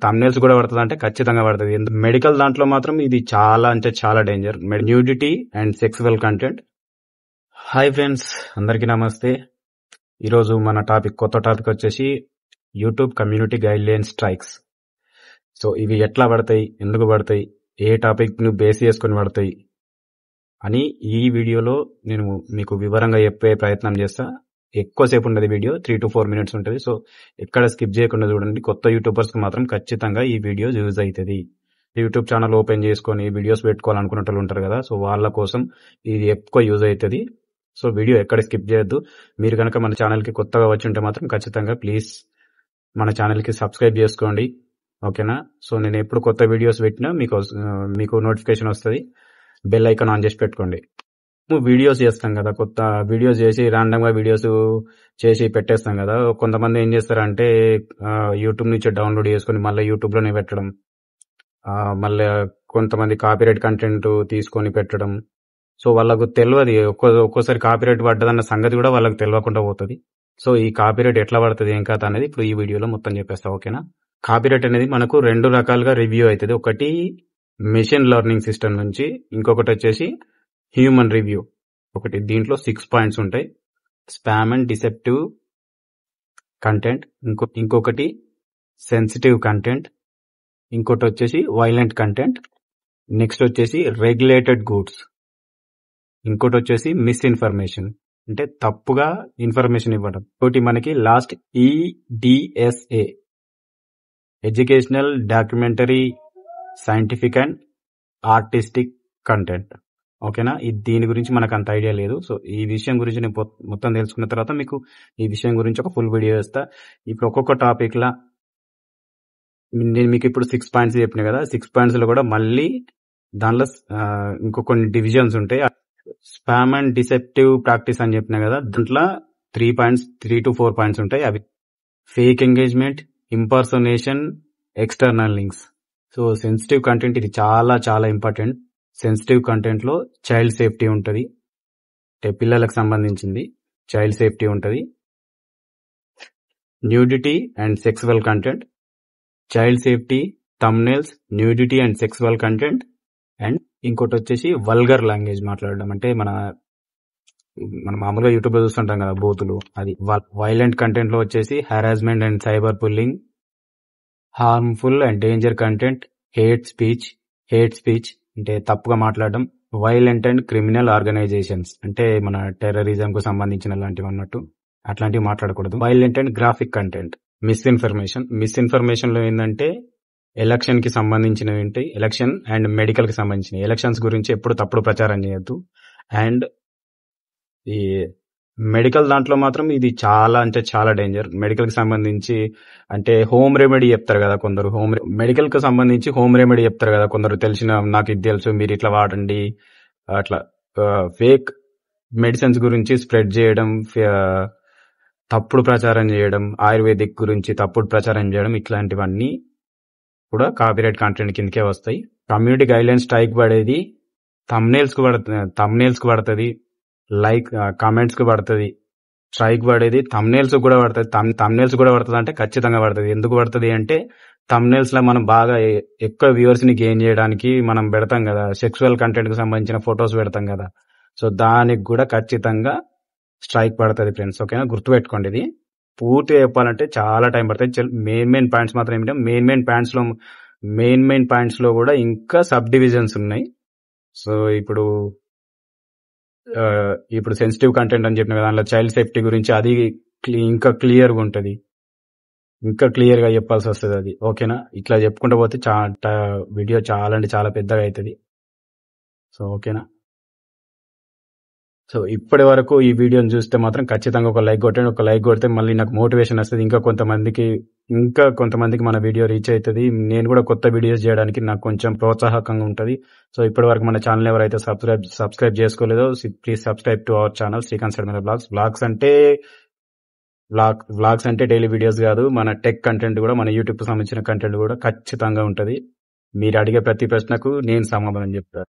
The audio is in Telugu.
థంబ్నెయిల్స్ కూడా పడుతుంది అంటే ఖచ్చితంగా పడుతుంది. మెడికల్ దాంట్లో మాత్రం ఇది చాలా అంటే చాలా danger. Nudity and sexual content. Hi friends, అందరికీ నమస్తే. ఈరోజు మన కొత్త టాపిక్ వచ్చేసి YouTube community guide line strikes. So ఇవి ఎట్లా పడతాయి, ఎందుకు పడతాయి, ఏ టాపిక్ ను బేస్ చేసుకుని పడతాయి అని ఈ వీడియోలో నేను మీకు వివరంగా చెప్పే ప్రయత్నం చేస్తా. ఎక్కువసేపు ఉండదు వీడియో, 3 to 4 minutes ఉంటుంది. సో ఎక్కడ స్కిప్ చేయకుండా చూడండి. కొత్త యూట్యూబర్స్ కి మాత్రం ఖచ్చితంగా ఈ వీడియో యూజ్ అవుతుంది. యూట్యూబ్ ఛానల్ ఓపెన్ చేసుకొని వీడియోస్ పెట్టుకోవాలనుకునే ఉంటారు కదా, సో వాళ్ళ కోసం ఇది ఎక్కువ యూజ్ అవుతుంది. సో వీడియో ఎక్కడ స్కిప్ చేయొద్దు. మీరు కనుక మన ఛానల్ కి కొత్తగా వచ్చి ఉంటే మాత్రం ఖచ్చితంగా ప్లీజ్ మన ఛానల్ కి సబ్స్క్రైబ్ చేసుకోండి, ఓకేనా? సో నేను ఎప్పుడు కొత్త వీడియోస్ పెట్టినా మీకు నోటిఫికేషన్ వస్తుంది. బెల్ ఐకాన్ ఆన్ చేసి పెట్టుకోండి. వీడియోస్ చేస్తాం కదా, కొత్త వీడియోస్ చేసి ర్యాండమ్ గా వీడియోస్ చేసి పెట్టేస్తాం కదా. కొంతమంది ఏం చేస్తారంటే యూట్యూబ్ నుంచి డౌన్లోడ్ చేసుకుని మళ్ళీ యూట్యూబ్ లోనే పెట్టడం, మళ్ళీ కొంతమంది కాపీరైట్ కంటెంట్ తీసుకొని పెట్టడం. సో వాళ్ళకు తెలియదు, ఒక్కోసారి కాపీరైట్ పడ్డదన్న సంగతి కూడా వాళ్ళకి తెలియకుండా పోతుంది. సో ఈ కాపీరైట్ ఎట్లా పడుతుంది, ఏం కథ అనేది ఇప్పుడు ఈ వీడియోలో మొత్తం చెప్పేస్తా, ఓకేనా? కాపీరైట్ అనేది మనకు 2 రకాలుగా రివ్యూ అవుతుంది. ఒకటి మెషిన్ లెర్నింగ్ సిస్టమ్ నుంచి, ఇంకొకటి వచ్చేసి హ్యూమన్ రివ్యూ. ఒకటి దీంట్లో 6 పాయింట్స్ ఉంటాయి. స్పామ్ అండ్ డిసెప్టివ్ కంటెంట్, ఇంకొకటి సెన్సిటివ్ కంటెంట్, ఇంకోటి వచ్చేసి వైలెంట్ కంటెంట్, నెక్స్ట్ వచ్చేసి రెగ్యులేటెడ్ గూడ్స్, ఇంకోటి వచ్చేసి మిస్ఇన్ఫర్మేషన్ అంటే తప్పుగా ఇన్ఫర్మేషన్ ఇవ్వడం. ఇంకోటి మనకి last EDSA, educational, documentary, scientific and artistic content, ఓకేనా? దీని గురించి మనకు అంత ఐడియా లేదు. సో ఈ విషయం గురించి నేను మొత్తం తెలుసుకున్న తర్వాత మీకు ఈ విషయం గురించి ఒక ఫుల్ వీడియో చేస్తా. ఇప్పుడు ఒక్కొక్క టాపిక్ లా నేను మీకు ఇప్పుడు 6 పాయింట్స్ చెప్పినా కదా, 6 పాయింట్స్ లో కూడా మళ్ళీ దానిలో ఇంకో కొన్ని డివిజన్స్ ఉంటాయి. స్పామ్ అండ్ డిసెప్టివ్ ప్రాక్టీస్ అని చెప్పినా కదా, దాంట్లో 3 to 4 పాయింట్స్ ఉంటాయి. అవి fake engagement, impersonation, external links. So sensitive content ఇది చాలా చాలా ఇంపార్టెంట్. సెన్సిటివ్ కంటెంట్ లో చైల్డ్ సేఫ్టీ ఉంటది, అంటే పిల్లలకు సంబంధించింది చైల్డ్ సేఫ్టీ ఉంటది. Nudity and sexual content, child safety, thumbnails, nudity and sexual content. And ఇంకోటి వచ్చేసి వల్గర్ లాంగ్వేజ్ మాట్లాడడం, అంటే మన మామూలుగా యూట్యూబ్ లో చూస్తుంటాం కదా బూతులు, అది. వైలెంట్ కంటెంట్ లో వచ్చేసి harassment and cyber bullying, harmful and danger content, hate speech అంటే తప్పుగా మాట్లాడడం, వైలెంట్ అండ్ క్రిమినల్ ఆర్గనైజేషన్స్ అంటే మన టెర్రరిజం కు సంబంధించిన లాంటివి అన్నట్టు, అట్లాంటివి మాట్లాడకూడదు. Violent and graphic content, misinformation లో ఏంటంటే ఎలక్షన్ కి సంబంధించినవి ఉంటాయి, ఎలక్షన్ అండ్ మెడికల్ కి సంబంధించిన. ఎలక్షన్స్ గురించి ఎప్పుడు తప్పుడు ప్రచారం చేయొద్దు. అండ్ ఈ మెడికల్ దాంట్లో మాత్రం ఇది చాలా అంటే చాలా డేంజర్. మెడికల్ కి సంబంధించి అంటే హోమ్ రెమెడీ చెప్తారు కదా కొందరు, మెడికల్ కి సంబంధించి హోమ్ రెమెడీ చెప్తారు కదా కొందరు, తెలిసిన నాకు ఇది తెలుసు మీరు ఇట్లా వాడండి, అట్లా ఫేక్ మెడిసిన్స్ గురించి స్ప్రెడ్ చేయడం, తప్పుడు ప్రచారం చేయడం, ఆయుర్వేదిక్ గురించి తప్పుడు ప్రచారం చేయడం, ఇట్లాంటివన్నీ కూడా కాపీరైట్ కంటెంట్ కిందకే వస్తాయి. కమ్యూనిటీ గైడ్ లైన్ స్ట్రైక్ పడేది థంబ్నెయిల్స్ కు పడుతుంది, లైక్ కామెంట్స్ కు పడుతుంది. స్ట్రైక్ పడేది థంబ్నెయిల్స్ కూడా పడుతుంది అంటే ఖచ్చితంగా పడుతుంది. ఎందుకు పడుతుంది అంటే థంబ్నెయిల్స్ లో మనం బాగా ఎక్కువ వ్యూవర్స్ ని గెయిన్ చేయడానికి మనం పెడతాం కదా, సెక్సువల్ కంటెంట్ కు సంబంధించిన ఫొటోస్ పెడతాం కదా. సో దానికి కూడా ఖచ్చితంగా స్ట్రైక్ పడుతుంది ఫ్రెండ్స్, ఓకేనా? గుర్తుపెట్టుకోండి. ఇది పూర్తిగా చెప్పాలంటే చాలా టైం పడుతుంది. మెయిన్ పాయింట్స్ మాత్రం ఏమిటంటే మెయిన్ పాయింట్స్ లో కూడా ఇంకా సబ్ డివిజన్స్ ఉన్నాయి. సో ఇప్పుడు సెన్సిటివ్ కంటెంట్ అని చెప్పిన కదా, దాంట్లో చైల్డ్ సేఫ్టీ గురించి అది ఇంకా క్లియర్ గా ఉంటది, ఇంకా క్లియర్ గా చెప్పాల్సి వస్తుంది అది, ఓకేనా? ఇట్లా చెప్పుకుంటూ పోతే వీడియో చాలా అంటే చాలా పెద్దగా అవుతుంది. సో ఓకేనా? సో ఇప్పటి వరకు ఈ వీడియోని చూస్తే మాత్రం ఖచ్చితంగా ఒక లైక్ కొట్టండి. ఒక లైక్ కొడితే మళ్ళీ నాకు మోటివేషన్ వస్తుంది, ఇంకా కొంతమందికి మన వీడియో రీచ్ అవుతుంది. నేను కూడా కొత్త వీడియోస్ చేయడానికి నాకు కొంచెం ప్రోత్సాహకంగా ఉంటుంది. సో ఇప్పటి వరకు మన ఛానల్ ఎవరైతే సబ్స్క్రైబ్ చేసుకోలేదో please subscribe to our channel Srikanth Sharma blogs. Vlogs అంటే డైలీ వీడియోస్ కాదు, మన టెక్ కంటెంట్ కూడా, మన యూట్యూబ్ కు సంబంధించిన కంటెంట్ కూడా ఖచ్చితంగా ఉంటది. మీరు అడిగే ప్రతి ప్రశ్నకు నేను సమాధానం చెప్తాను.